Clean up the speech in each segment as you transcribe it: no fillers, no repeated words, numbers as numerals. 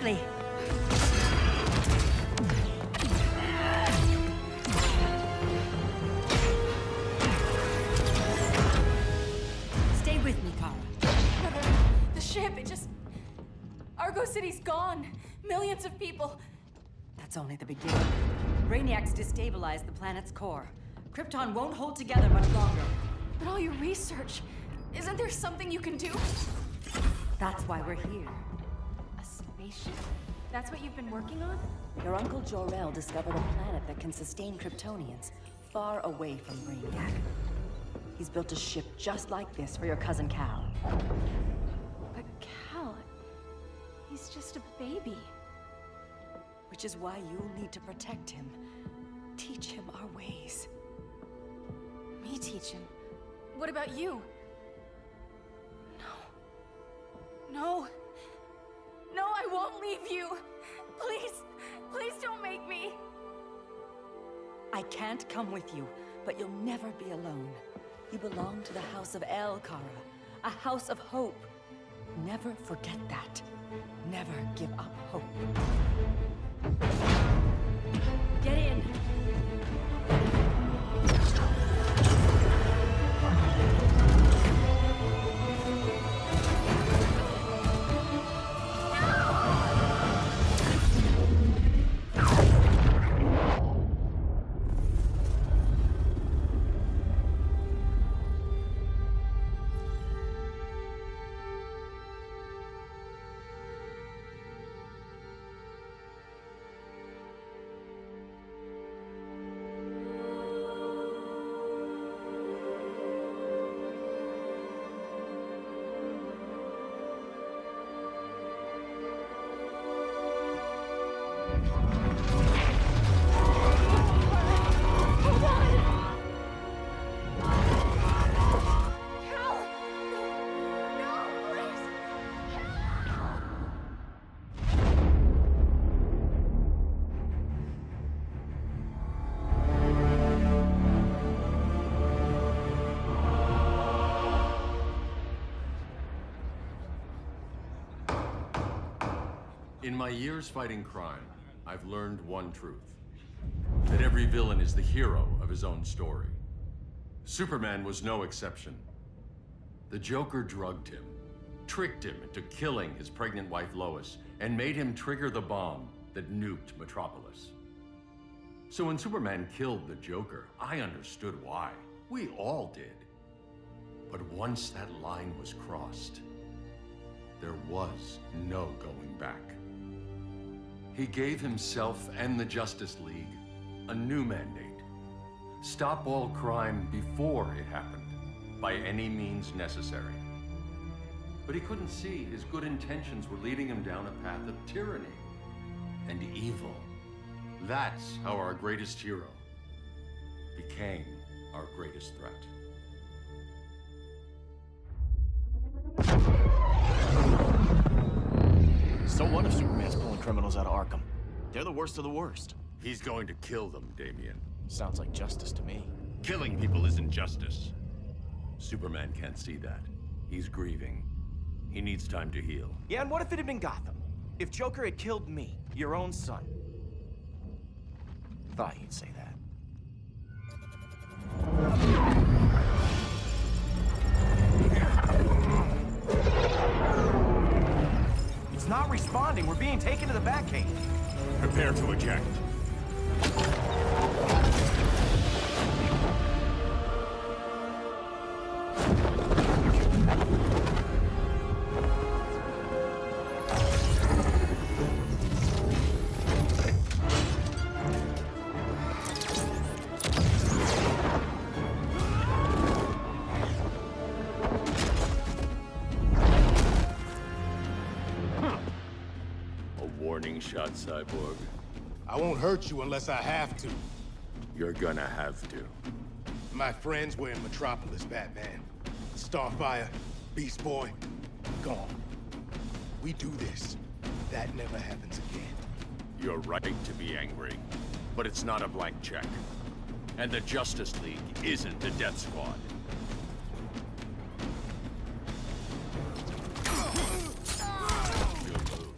quickly. Stay with me, Kara. Brother, the ship, it just... Argo City's gone. Millions of people. That's only the beginning. Brainiac's destabilized the planet's core. Krypton won't hold together much longer. But all your research, isn't there something you can do? That's why we're here. A spaceship? That's what you've been working on? Your Uncle Jor-El discovered a planet that can sustain Kryptonians, far away from Brainiac. He's built a ship just like this for your cousin Cal. But Cal... he's just a baby. Which is why you'll need to protect him. Teach him our ways. Me teach him? What about you? No. No, I won't leave you! Please, please don't make me! I can't come with you, but you'll never be alone. You belong to the House of El, Kara. A house of hope. Never forget that. Never give up hope. Get in! In my years fighting crime, I've learned one truth. That every villain is the hero of his own story. Superman was no exception. The Joker drugged him, tricked him into killing his pregnant wife Lois, and made him trigger the bomb that nuked Metropolis. So when Superman killed the Joker, I understood why. We all did. But once that line was crossed, there was no going back. He gave himself and the Justice League a new mandate. Stop all crime before it happened, by any means necessary. But he couldn't see his good intentions were leading him down a path of tyranny and evil. That's how our greatest hero became our greatest threat. So what if Superman's pulling criminals out of Arkham? They're the worst of the worst. He's going to kill them, Damian. Sounds like justice to me. Killing people isn't justice. Superman can't see that. He's grieving. He needs time to heal. Yeah, and what if it had been Gotham? If Joker had killed me, your own son? Thought you'd say that. It's not responding. We're being taken to the Batcave. Prepare to eject. Warning shot, Cyborg. I won't hurt you unless I have to. You're gonna have to. My friends were in Metropolis, Batman. Starfire, Beast Boy, gone. We do this. That never happens again. You're right to be angry, but it's not a blank check. And the Justice League isn't the Death Squad. Good move.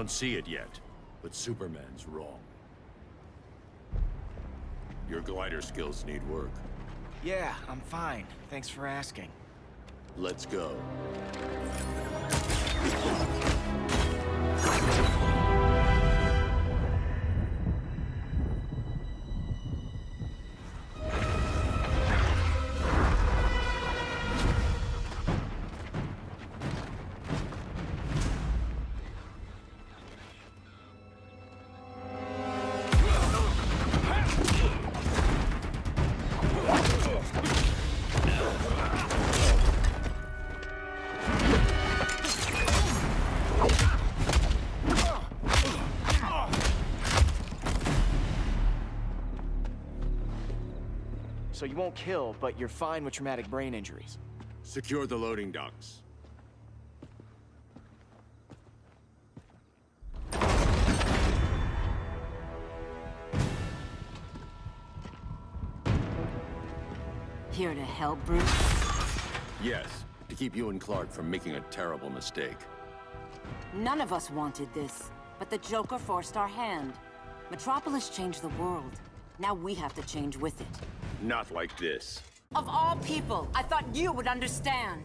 don't see it yet, but Superman's wrong. Your glider skills need work. Yeah, I'm fine. Thanks for asking. Let's go. So you won't kill, but you're fine with traumatic brain injuries. Secure the loading docks. Here to help, Bruce? Yes, to keep you and Clark from making a terrible mistake. None of us wanted this, but the Joker forced our hand. Metropolis changed the world. Now we have to change with it. Not like this. Of all people, I thought you would understand.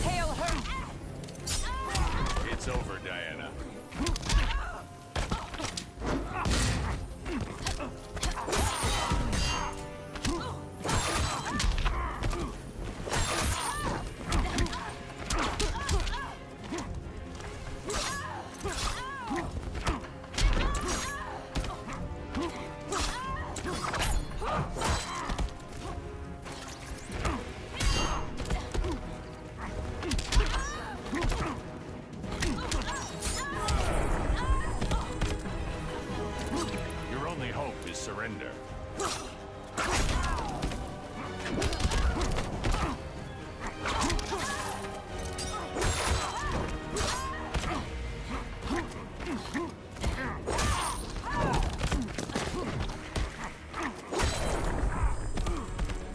Tail her! It's over, Diana. Surrender.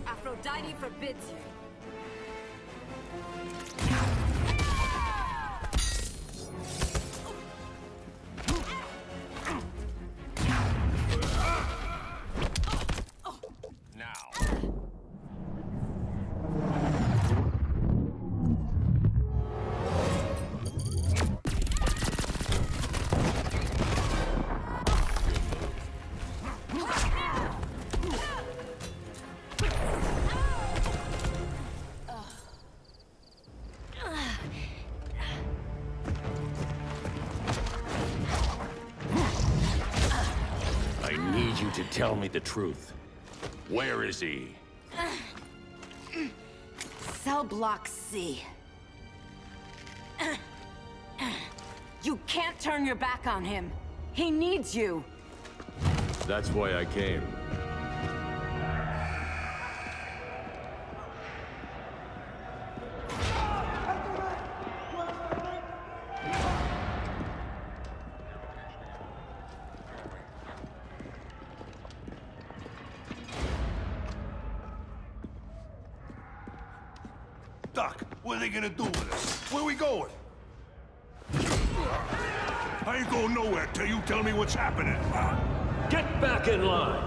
Aphrodite forbids you. To tell me the truth. Where is he? Cell Block C. You can't turn your back on him. He needs you. That's why I came. Doc, what are they gonna do with us? Where we going? I ain't going nowhere till you tell me what's happening. Get back in line!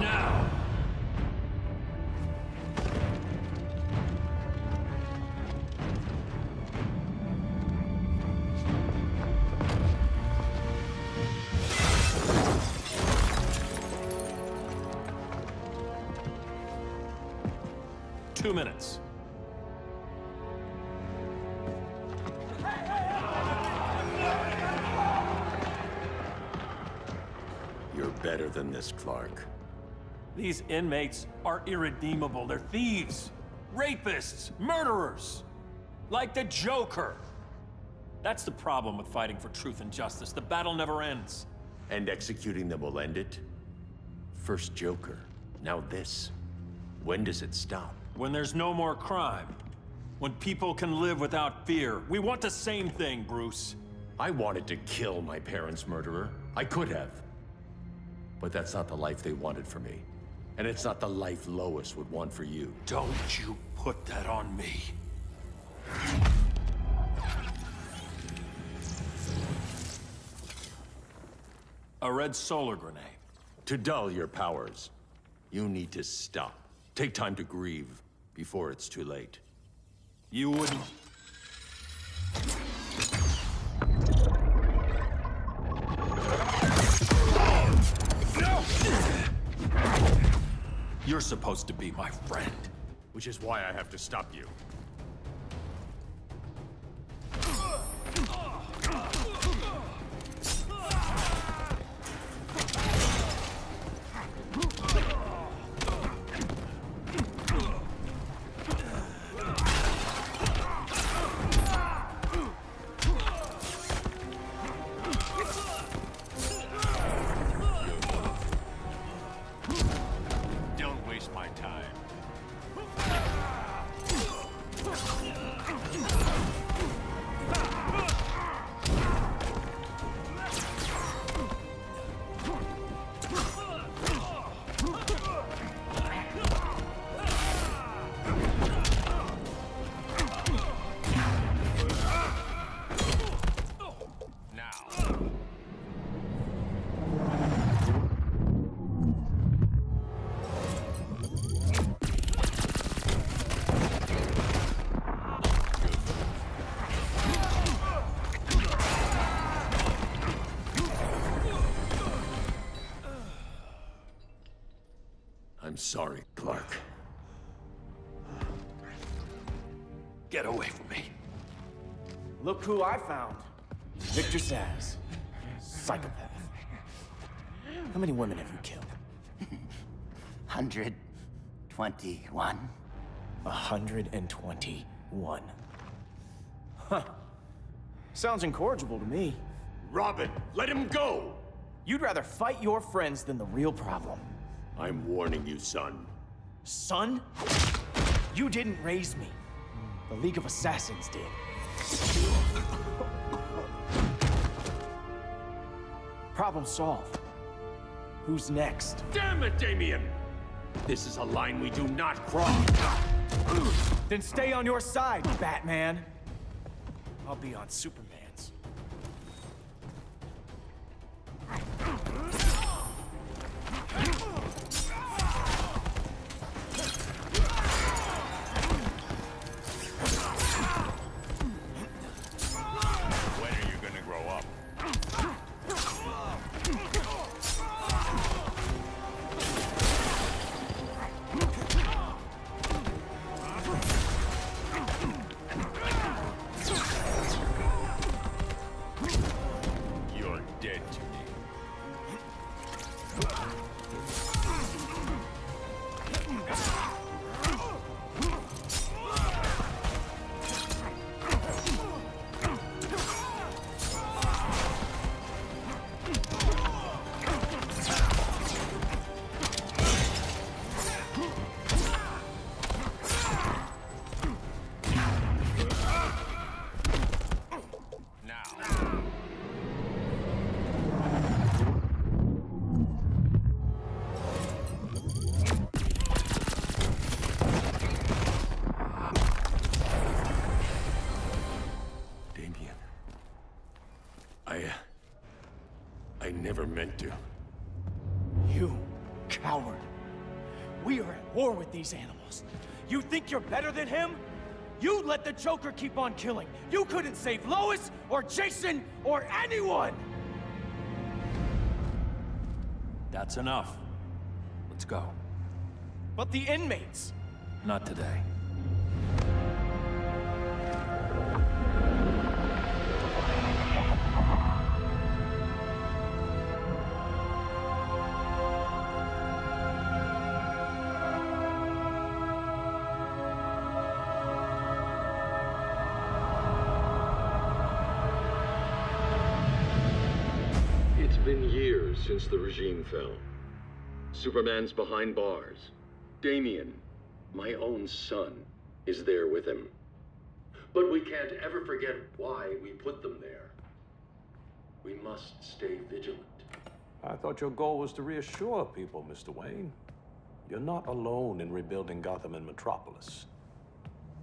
Now! Two minutes. You're better than this, Clark. These inmates are irredeemable. They're thieves, rapists, murderers. Like the Joker. That's the problem with fighting for truth and justice. The battle never ends. And executing them will end it? First Joker, now this. When does it stop? When there's no more crime. When people can live without fear. We want the same thing, Bruce. I wanted to kill my parents' murderer. I could have. But that's not the life they wanted for me. And it's not the life Lois would want for you. Don't you put that on me. A red solar grenade. To dull your powers, you need to stop. Take time to grieve before it's too late. You wouldn't... You're supposed to be my friend. Which is why I have to stop you. Don't waste my time. I'm sorry, Clark. Get away from me. Look who I found. Victor Zsasz. Psychopath. How many women have you killed? 121. 121. Huh. Sounds incorrigible to me. Robin, let him go! You'd rather fight your friends than the real problem. I'm warning you, son. Son? You didn't raise me. The League of Assassins did. Problem solved. Who's next? Damn it, Damien! This is a line we do not cross. Then stay on your side, Batman. I'll be on Superman's. When are you gonna grow up? You're dead to me. Damien. I never meant to. You coward. We are at war with these animals. You think you're better than him? You let the Joker keep on killing. You couldn't save Lois or Jason or anyone! That's enough. Let's go. But the inmates. Not today. It's been years since the regime fell. Superman's behind bars. Damien, my own son, is there with him. But we can't ever forget why we put them there. We must stay vigilant. I thought your goal was to reassure people, Mr. Wayne. You're not alone in rebuilding Gotham and Metropolis.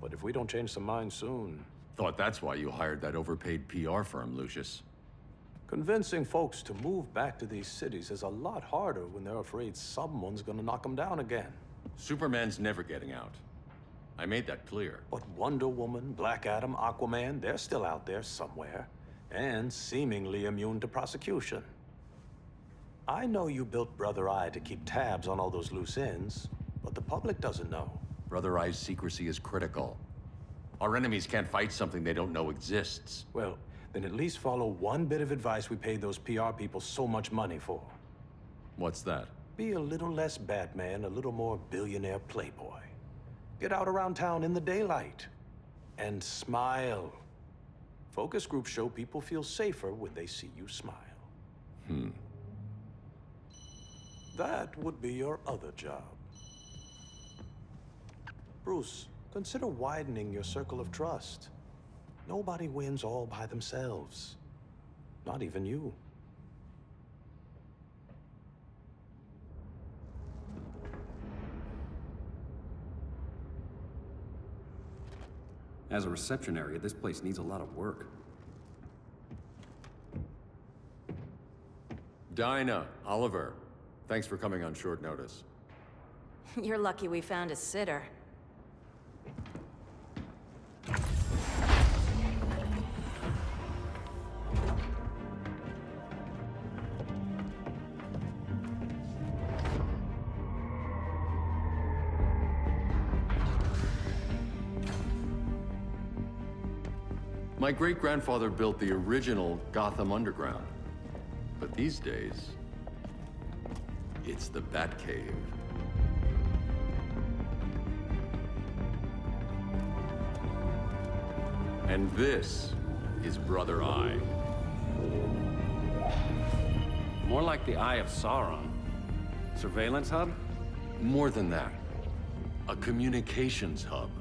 But if we don't change some minds soon... Thought that's why you hired that overpaid PR firm, Lucius. Convincing folks to move back to these cities is a lot harder when they're afraid someone's gonna knock them down again. Superman's never getting out. I made that clear. But Wonder Woman, Black Adam, Aquaman, they're still out there somewhere. And seemingly immune to prosecution. I know you built Brother Eye to keep tabs on all those loose ends, but the public doesn't know. Brother Eye's secrecy is critical. Our enemies can't fight something they don't know exists. Well, then at least follow one bit of advice we paid those PR people so much money for. What's that? Be a little less Batman, a little more billionaire playboy. Get out around town in the daylight. And smile. Focus groups show people feel safer when they see you smile. That would be your other job. Bruce, consider widening your circle of trust. Nobody wins all by themselves. Not even you. As a reception area, this place needs a lot of work. Dinah, Oliver, thanks for coming on short notice. You're lucky we found a sitter. My great-grandfather built the original Gotham Underground. But these days, it's the Batcave. And this is Brother Eye. More like the Eye of Sauron. Surveillance hub? More than that. A communications hub,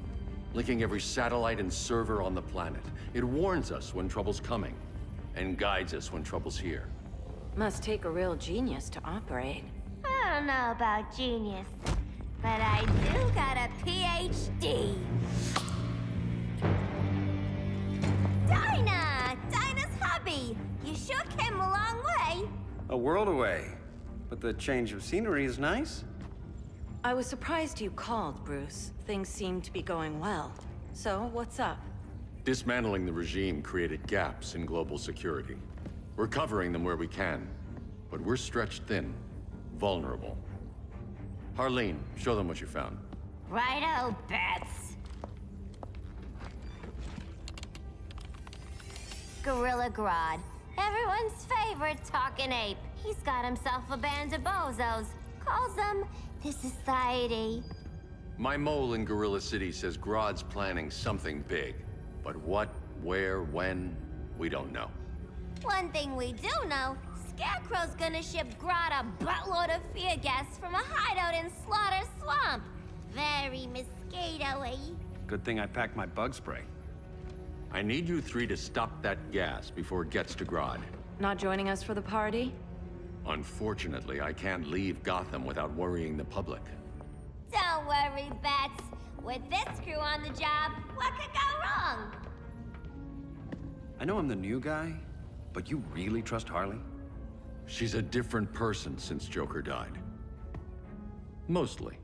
linking every satellite and server on the planet. It warns us when trouble's coming, and guides us when trouble's here. Must take a real genius to operate. I don't know about genius, but I do got a PhD. Dinah's hubby! You sure came a long way. A world away. But the change of scenery is nice. I was surprised you called, Bruce. Things seem to be going well. So, what's up? Dismantling the regime created gaps in global security. We're covering them where we can, but we're stretched thin, vulnerable. Harleen, show them what you found. Righto, Bats. Gorilla Grodd. Everyone's favorite talking ape. He's got himself a band of bozos. Calls them the Society. My mole in Gorilla City says Grodd's planning something big. But what, where, when, we don't know. One thing we do know, Scarecrow's gonna ship Grodd a buttload of fear gas from a hideout in Slaughter Swamp. Very mosquito-y. Good thing I packed my bug spray. I need you three to stop that gas before it gets to Grodd. Not joining us for the party? Unfortunately, I can't leave Gotham without worrying the public. Don't worry, Bats. With this crew on the job, what could go wrong? I know I'm the new guy, but you really trust Harley? She's a different person since Joker died. Mostly.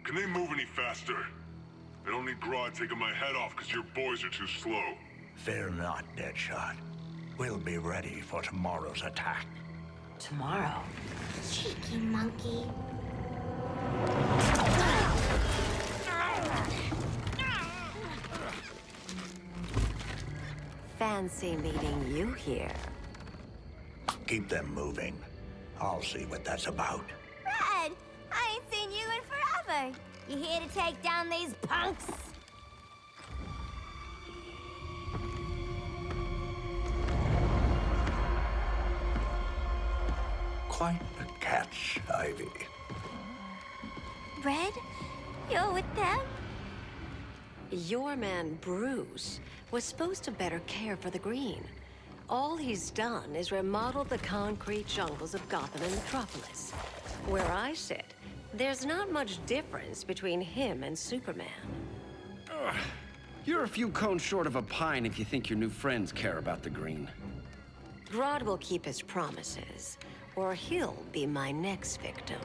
Can they move any faster? I don't need Grodd taking my head off because your boys are too slow. Fear not, Deadshot. We'll be ready for tomorrow's attack. Tomorrow? Cheeky monkey. Fancy meeting you here. Keep them moving. I'll see what that's about. Red, I ain't seen you in forever. You here to take down these punks? quite a catch, Ivy. Red? You're with them? Your man, Bruce, was supposed to better care for the Green. All he's done is remodel the concrete jungles of Gotham and Metropolis. Where I sit, there's not much difference between him and Superman. You're a few cones short of a pine if you think your new friends care about the Green. Grodd will keep his promises, or he'll be my next victim.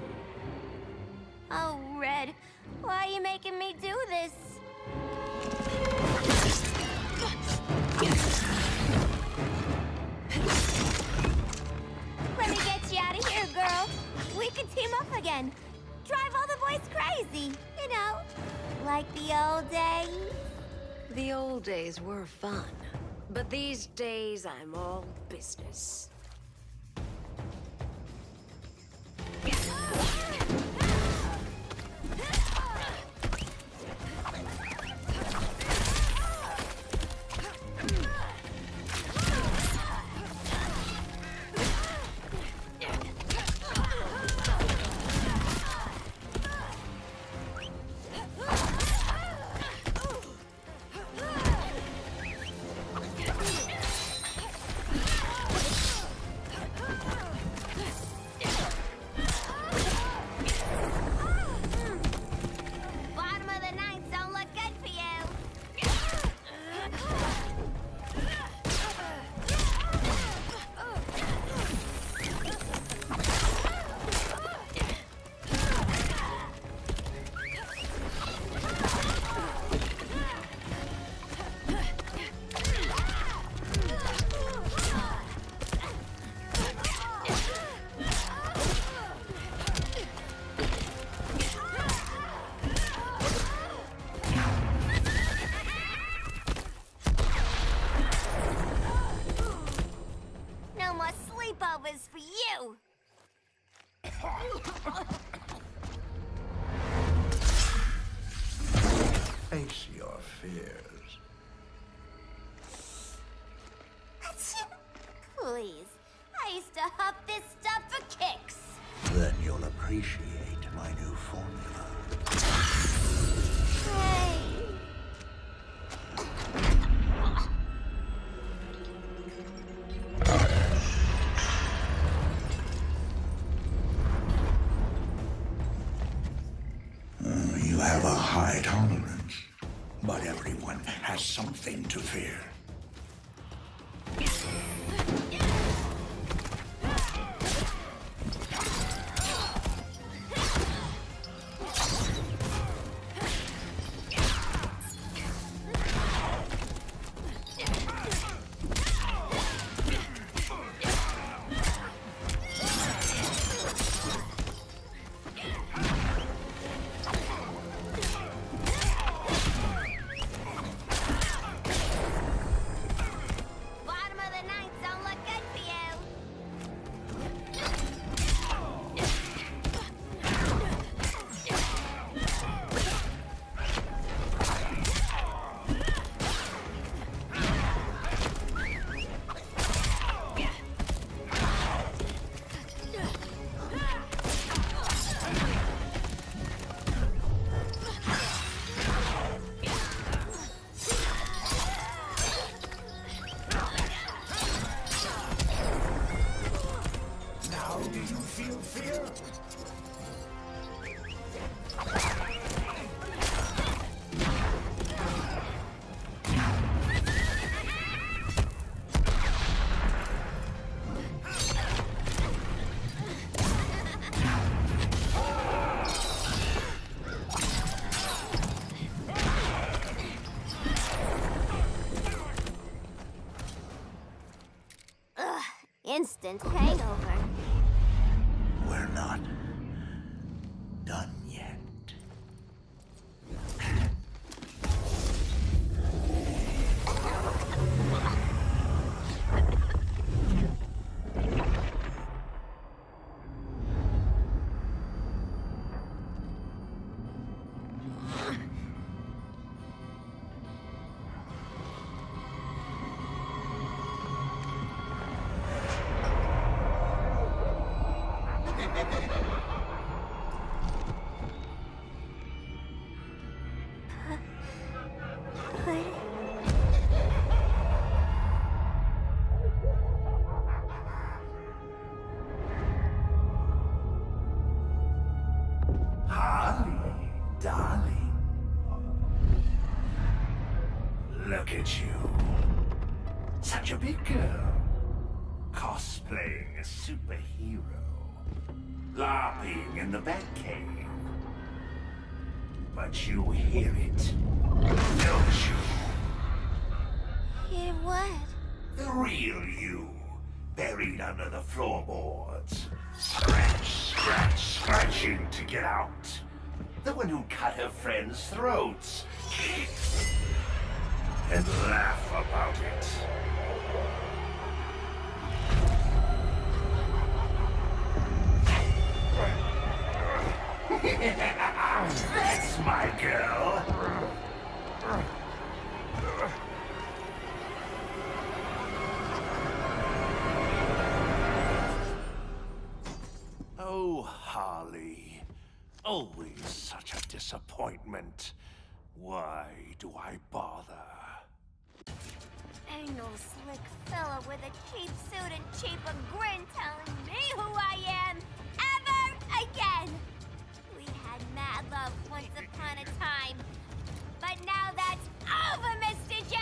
Oh, Red, why are you making me do this? Let me get you out of here, girl. We can team up again. Drive all the boys crazy, you know, like the old days. The old days were fun, but these days I'm all business. Bottom of the ninth don't look good for you. No more sleepovers for you. Face your fears. Please, I used to huff this stuff for kicks. Then you'll appreciate my new formula. Hey. You have a high tolerance, but everyone has something to fear. Bottom of the ninth don't look good for you. Now do you feel fear? Ugh, instant hangover. We're not done yet. Harley, darling. Look at you. Such a big girl. Cosplaying a superhero. LARPing in the Batcave. But you hear it, don't you? Hear what? The real you, buried under the floorboards. Scratch, scratch, scratching to get out. The one who cut her friends' throats. And laugh about it. That's my girl. Oh, Harley. Always such a disappointment. Why do I bother? Ain't no slick fella with a cheap suit and cheaper grin telling me who I am ever again. We had mad love once upon a time, but now that's over, Mr. J.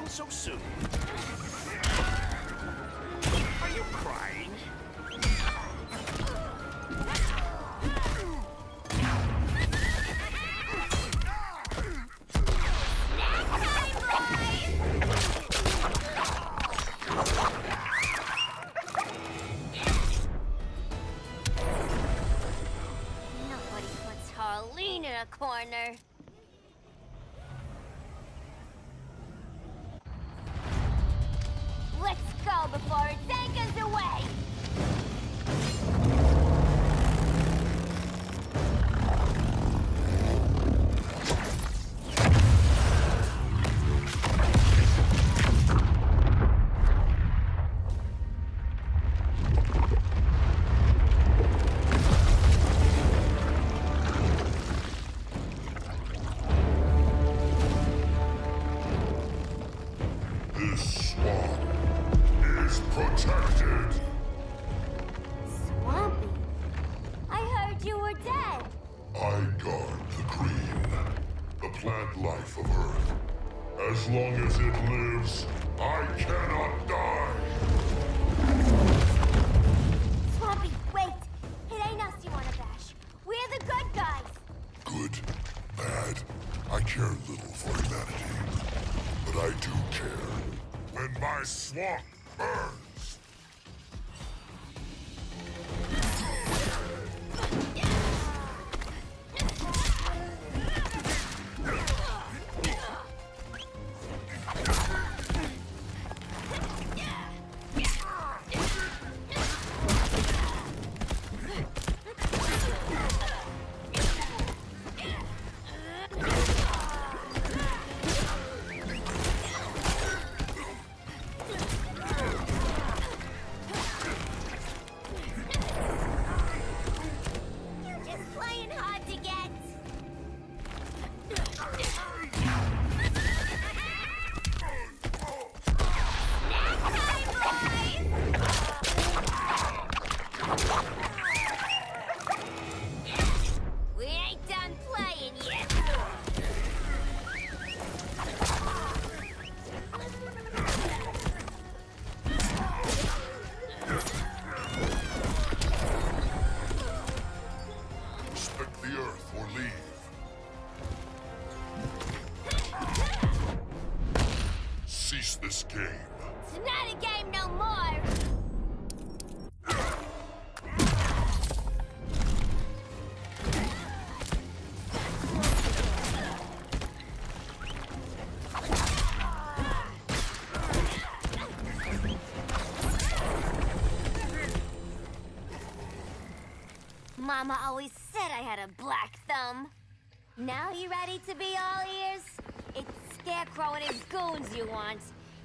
So soon. Are you crying? Nobody puts Harleen in a corner. Let's go before it takes us away! This swamp is protected. Swampy? I heard you were dead. I guard the green, the plant life of Earth. As long as it lives, I cannot die. Swampy, wait! It ain't us you wanna bash. We're the good guys. Good, bad, I care little for humanity. But I do care when my swamp burns. cease this game. It's not a game no more! Mama always said I had a black thumb. Now you ready to be all ears? It's Scarecrow and his goons you want.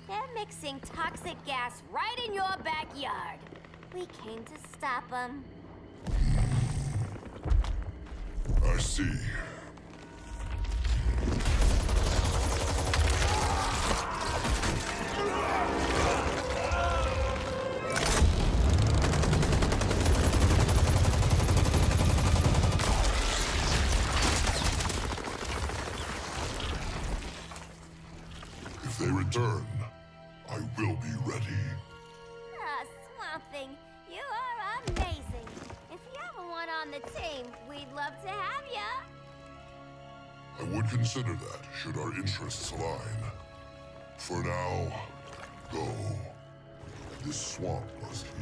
They're mixing toxic gas right in your backyard. We came to stop them. I see. If they return, I will be ready. Ah, Swamp Thing, you are amazing. If you ever want on the team, we'd love to have ya. I would consider that, should our interests align. For now, go. This swamp must heal.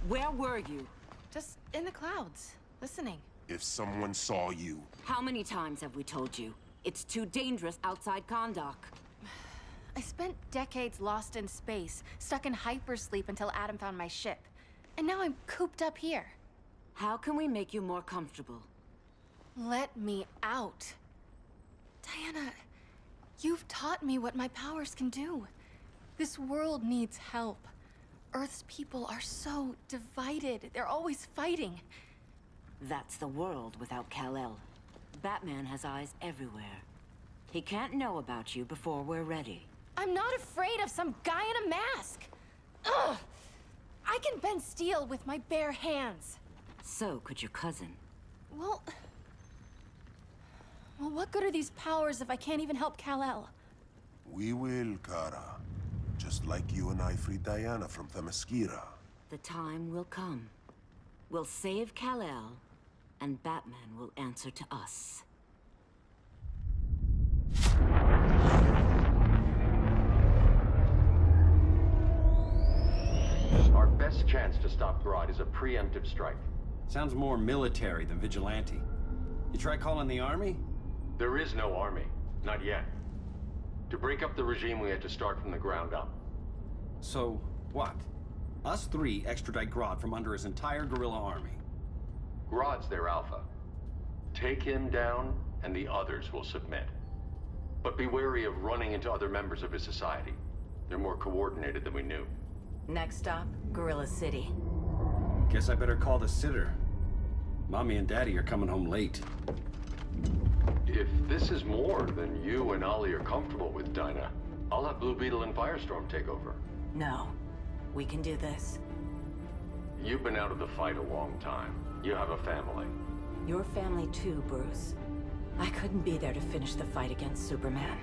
Where were you? Just in the clouds, listening. If someone saw you... How many times have we told you? It's too dangerous outside Kahndaq. I spent decades lost in space, stuck in hypersleep until Adam found my ship. And now I'm cooped up here. How can we make you more comfortable? Let me out. Diana, you've taught me what my powers can do. This world needs help. Earth's people are so divided. They're always fighting. That's the world without Kal-El. Batman has eyes everywhere. He can't know about you before we're ready. I'm not afraid of some guy in a mask. Ugh! I can bend steel with my bare hands. So could your cousin. Well, what good are these powers if I can't even help Kal-El? We will, Kara. Just like you and I freed Diana from Themyscira. The time will come. We'll save Kal-El, and Batman will answer to us. Our best chance to stop Grodd is a preemptive strike. Sounds more military than vigilante. You try calling the army? There is no army. Not yet. To break up the regime, we had to start from the ground up. So, what? Us three extradite Grodd from under his entire guerrilla army. Grodd's their alpha. Take him down, and the others will submit. But be wary of running into other members of his society. They're more coordinated than we knew. Next stop, Gorilla City. Guess I better call the sitter. Mommy and Daddy are coming home late. If this is more than you and Ollie are comfortable with, Dinah, I'll have Blue Beetle and Firestorm take over. No. We can do this. You've been out of the fight a long time. You have a family. Your family too, Bruce. I couldn't be there to finish the fight against Superman.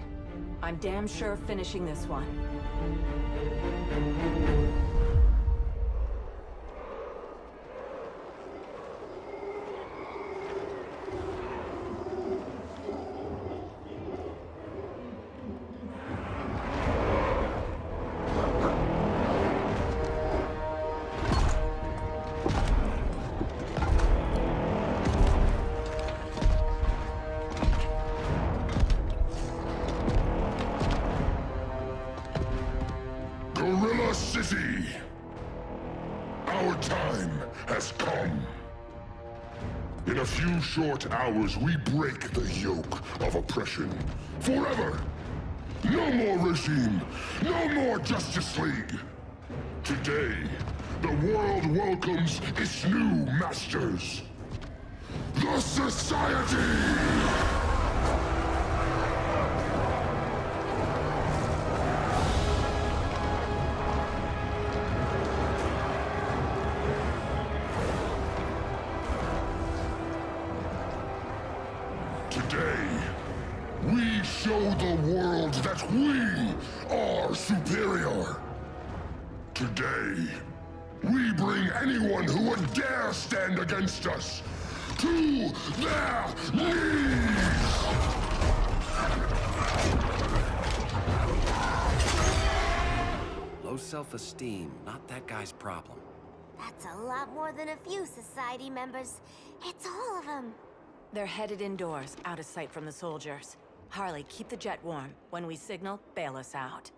I'm damn sure finishing this one. Gorilla City! Our time has come. In a few short hours, we break the yoke of oppression. Forever! No more regime! No more Justice League! Today, the world welcomes its new masters. The Society! Today, we show the world that we are superior. Today, we bring anyone who would dare stand against us to their knees! Low self-esteem, not that guy's problem. That's a lot more than a few Society members. It's all of them. They're headed indoors, out of sight from the soldiers. Harley, keep the jet warm. When we signal, bail us out.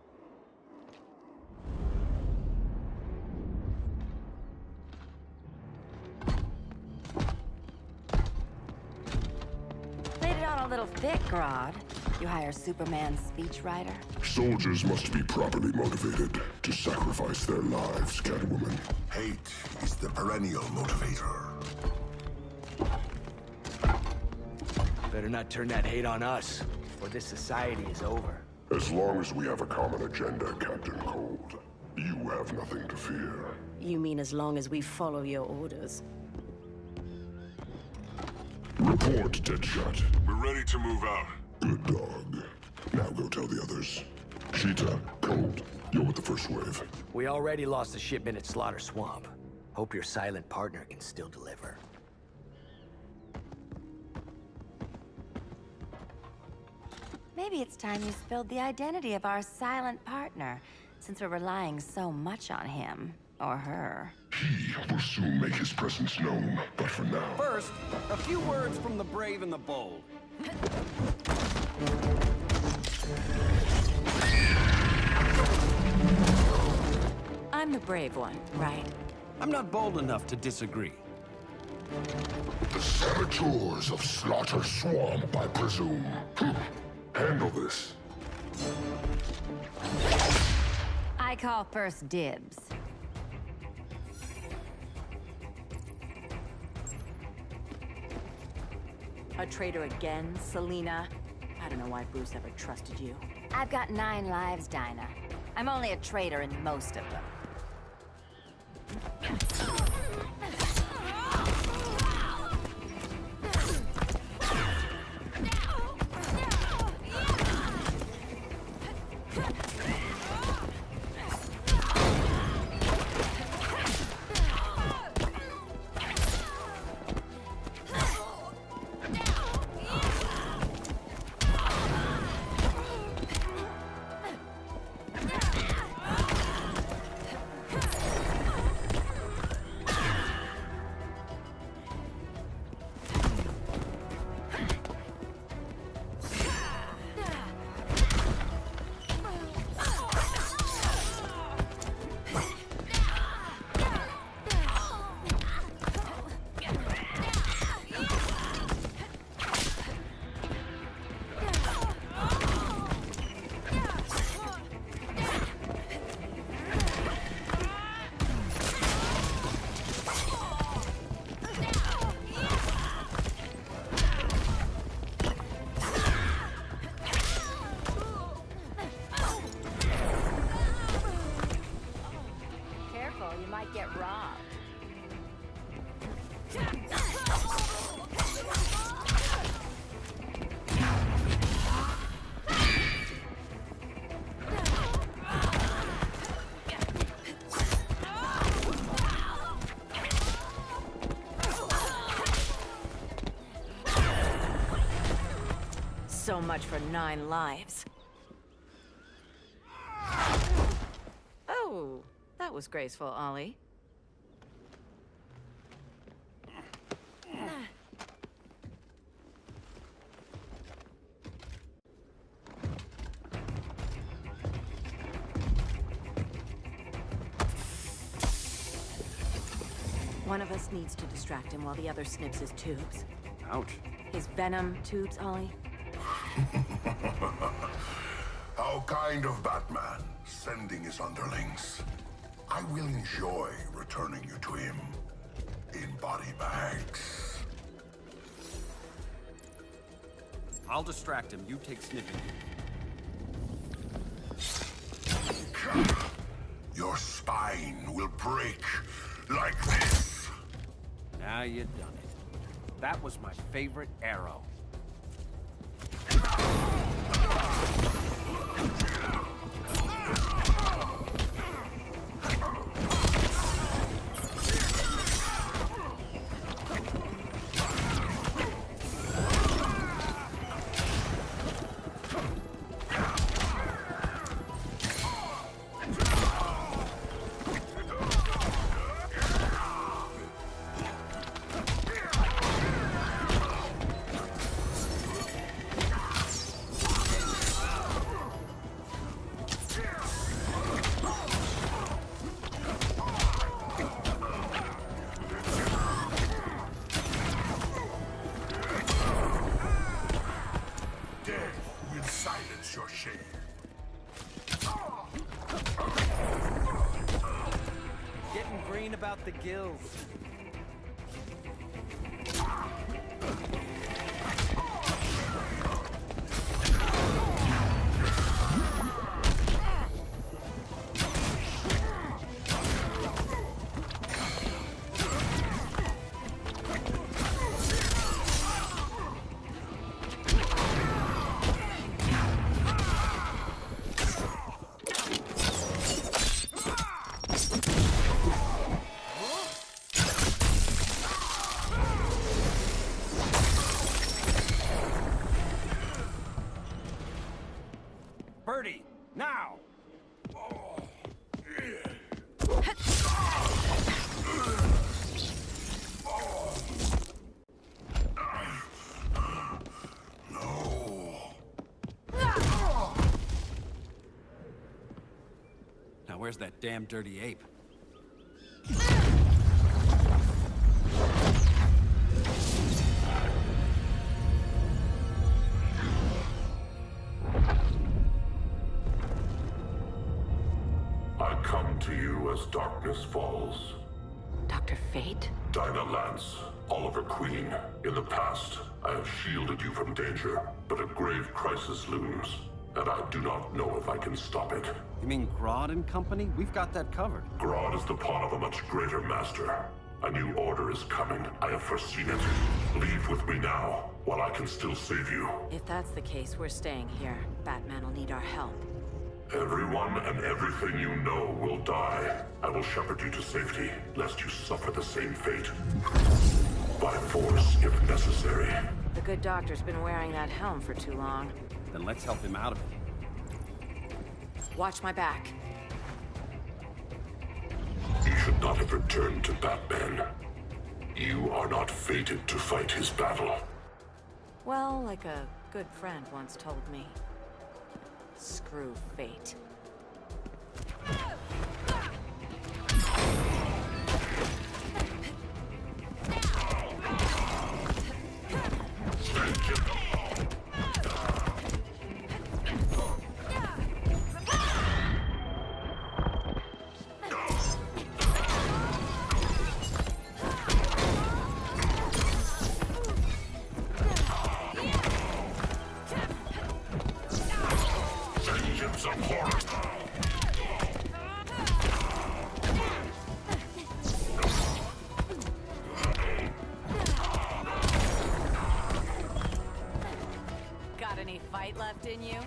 Played it on a little thick, Grodd. You hire Superman's speechwriter? Soldiers must be properly motivated to sacrifice their lives, Catwoman. Hate is the perennial motivator. Better not turn that hate on us, or this society is over. As long as we have a common agenda, Captain Cold, you have nothing to fear. You mean as long as we follow your orders? Report, Deadshot. We're ready to move out. Good dog. Now go tell the others. Cheetah, Cold, you're with the first wave. We already lost a shipment at Slaughter Swamp. Hope your silent partner can still deliver. Maybe it's time you spilled the identity of our silent partner, since we're relying so much on him. Or her. He will soon make his presence known, but for now... First, a few words from the brave and the bold. I'm the brave one, right? I'm not bold enough to disagree. The saboteurs of Slaughter Swamp, I presume. Handle this. I call first dibs. A traitor again, Selina? I don't know why Bruce ever trusted you. I've got 9 lives, Dinah. I'm only a traitor in most of them. So much for 9 lives. Oh, that was graceful, Ollie. One of us needs to distract him while the other snips his tubes. Ouch. His venom tubes, Ollie. How kind of Batman, sending his underlings. I will enjoy returning you to him in body bags. I'll distract him. You take sniffing. Your spine will break like this. Now you done it. That was my favorite arrow. Silence your shame. Getting green about the gills. Birdie, now! Now where's that damn dirty ape? I come to you as darkness falls. Dr. Fate? Dinah Lance, Oliver Queen. In the past, I have shielded you from danger, but a grave crisis looms, and I do not know if I can stop it. You mean Grodd and company? We've got that covered. Grodd is the pawn of a much greater master. A new order is coming. I have foreseen it. Leave with me now, while I can still save you. If that's the case, we're staying here. Batman will need our help. Everyone and everything you know will die. I will shepherd you to safety, lest you suffer the same fate. By force, if necessary. The good doctor's been wearing that helm for too long. Then let's help him out of it. Watch my back. You should not have returned to Batman. You are not fated to fight his battle. Well, like a good friend once told me. Screw fate. Got any fight left in you?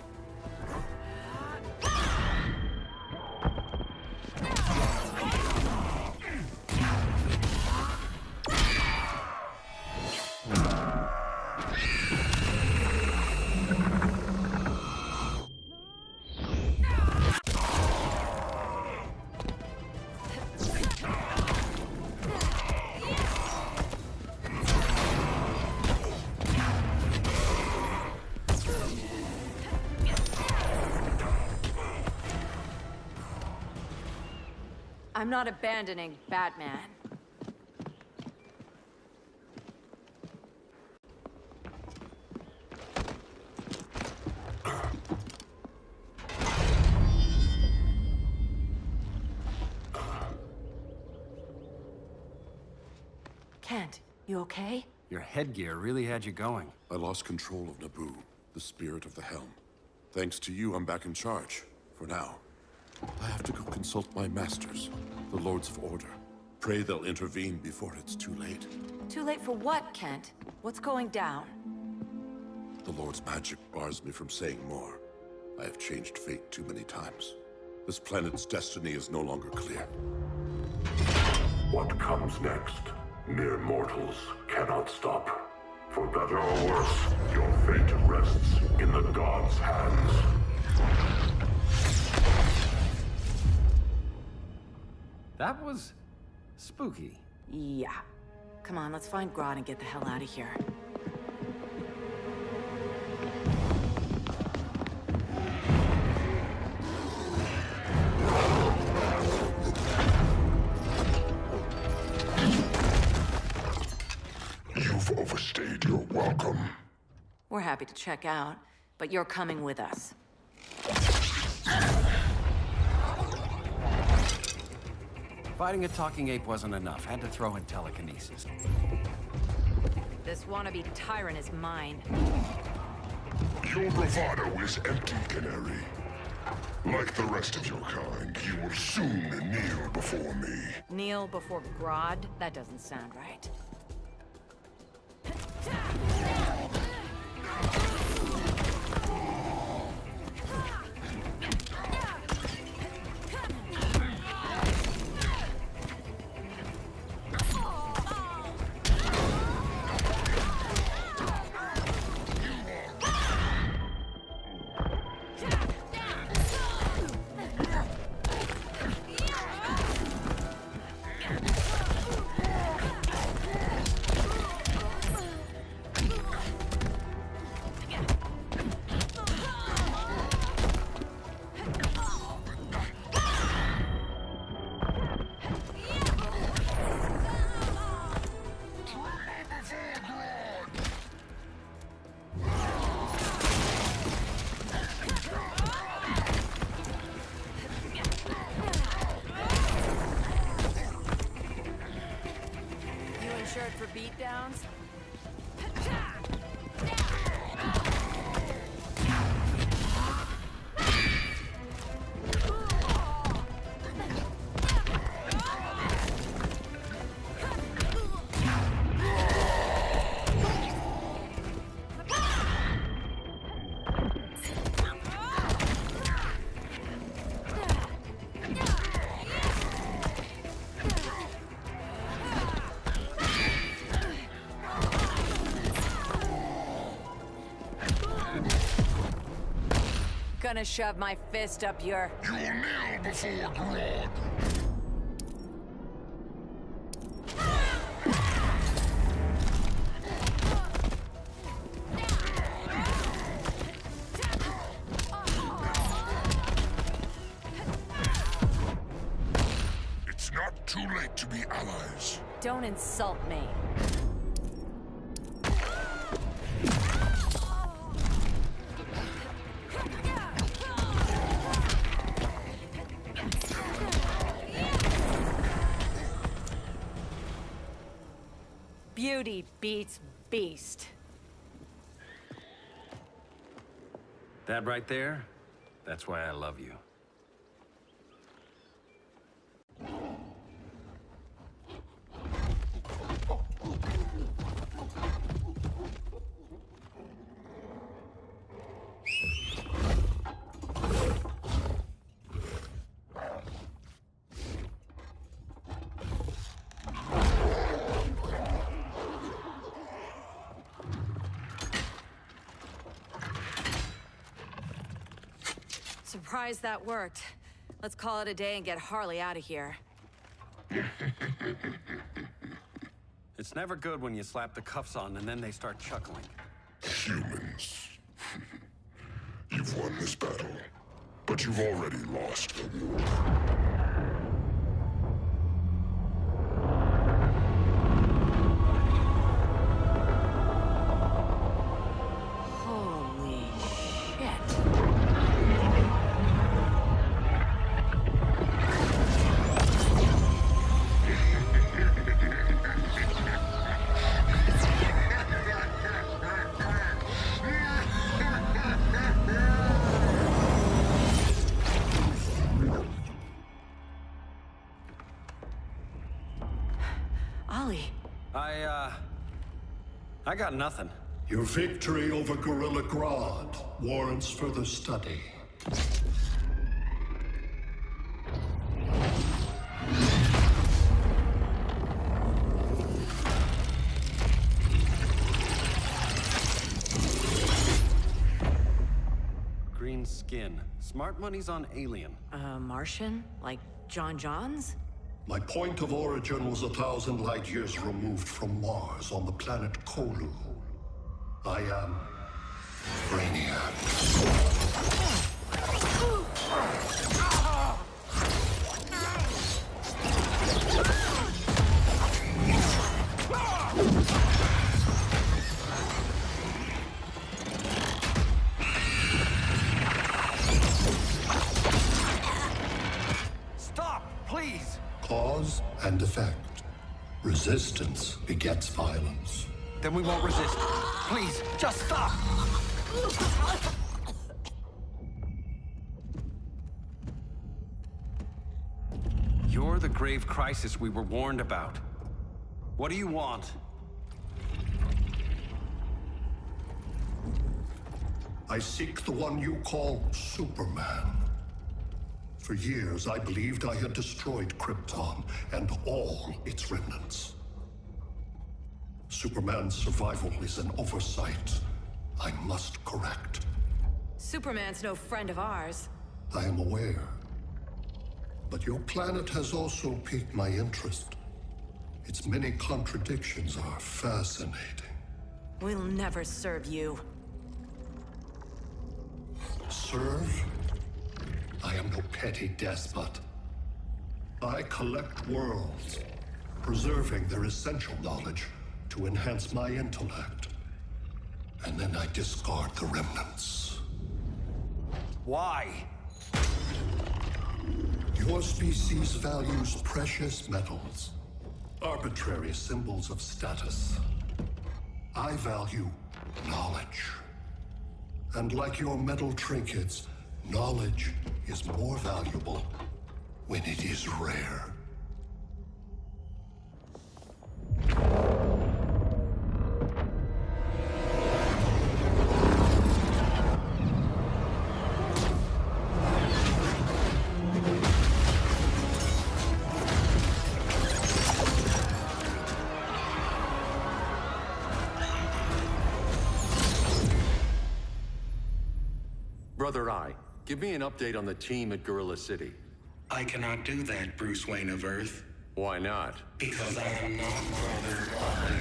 I'm not abandoning Batman. Kent, you okay? Your headgear really had you going. I lost control of Naboo, the spirit of the helm. Thanks to you, I'm back in charge. For now. I have to go consult my masters, the Lords of Order. Pray they'll intervene before it's too late. Too late for what, Kent? What's going down? The Lord's magic bars me from saying more. I have changed fate too many times. This planet's destiny is no longer clear. What comes next? Mere mortals cannot stop. For better or worse, your fate rests in the gods' hands. That was spooky. Yeah. Come on, let's find Grodd and get the hell out of here. You've overstayed your welcome. We're happy to check out, but you're coming with us. Fighting a talking ape wasn't enough. Had to throw in telekinesis. This wannabe tyrant is mine. Your bravado is empty, Canary. Like the rest of your kind, you will soon kneel before me. Kneel before Grodd? That doesn't sound right. For beatdowns? Gonna shove my fist up your... You'll kneel before Grodd. It's not too late to be allies. Don't insult me. Beauty beats beast. That right there, that's why I love you. Surprised that worked. Let's call it a day and get Harley out of here. It's never good when you slap the cuffs on and then they start chuckling. Humans. You've won this battle, but you've already lost the war. Holy shit. I got nothing. Your victory over Gorilla Grodd warrants further study. Green skin. Smart money's on alien. Martian? Like John Johns? My point of origin was 1,000 light years removed from Mars on the planet Kolu. I am Brainiac. Stop, please! Cause and effect. Resistance begets violence. Then we won't resist. Please, just stop! You're the grave crisis we were warned about. What do you want? I seek the one you call Superman. For years, I believed I had destroyed Krypton and all its remnants. Superman's survival is an oversight I must correct. Superman's no friend of ours. I am aware. But your planet has also piqued my interest. Its many contradictions are fascinating. We'll never serve you. Serve? I am no petty despot. I collect worlds, preserving their essential knowledge to enhance my intellect. And then I discard the remnants. Why? Your species values precious metals, arbitrary symbols of status. I value knowledge. And like your metal trinkets, knowledge is more valuable when it is rare. Brother Eye, give me an update on the team at Gorilla City. I cannot do that, Bruce Wayne of Earth. Why not? Because I am not Brother Eye.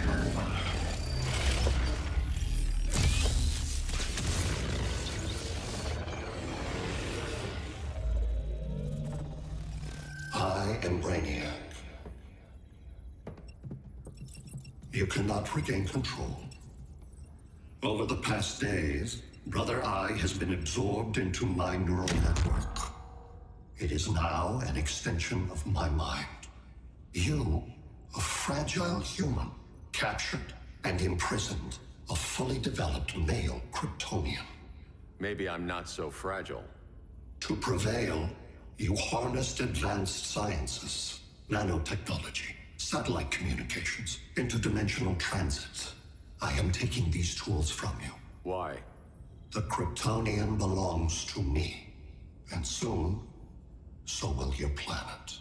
I am Brainiac. You cannot regain control. Over the past days, Brother Eye has been absorbed into my neural network. It is now an extension of my mind. You, a fragile human, captured and imprisoned a fully developed male Kryptonian. Maybe I'm not so fragile. To prevail, you harnessed advanced sciences, nanotechnology, satellite communications, interdimensional transit. I am taking these tools from you. Why? The Kryptonian belongs to me. And soon, so will your planet.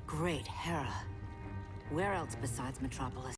Great Hera. Where else besides Metropolis?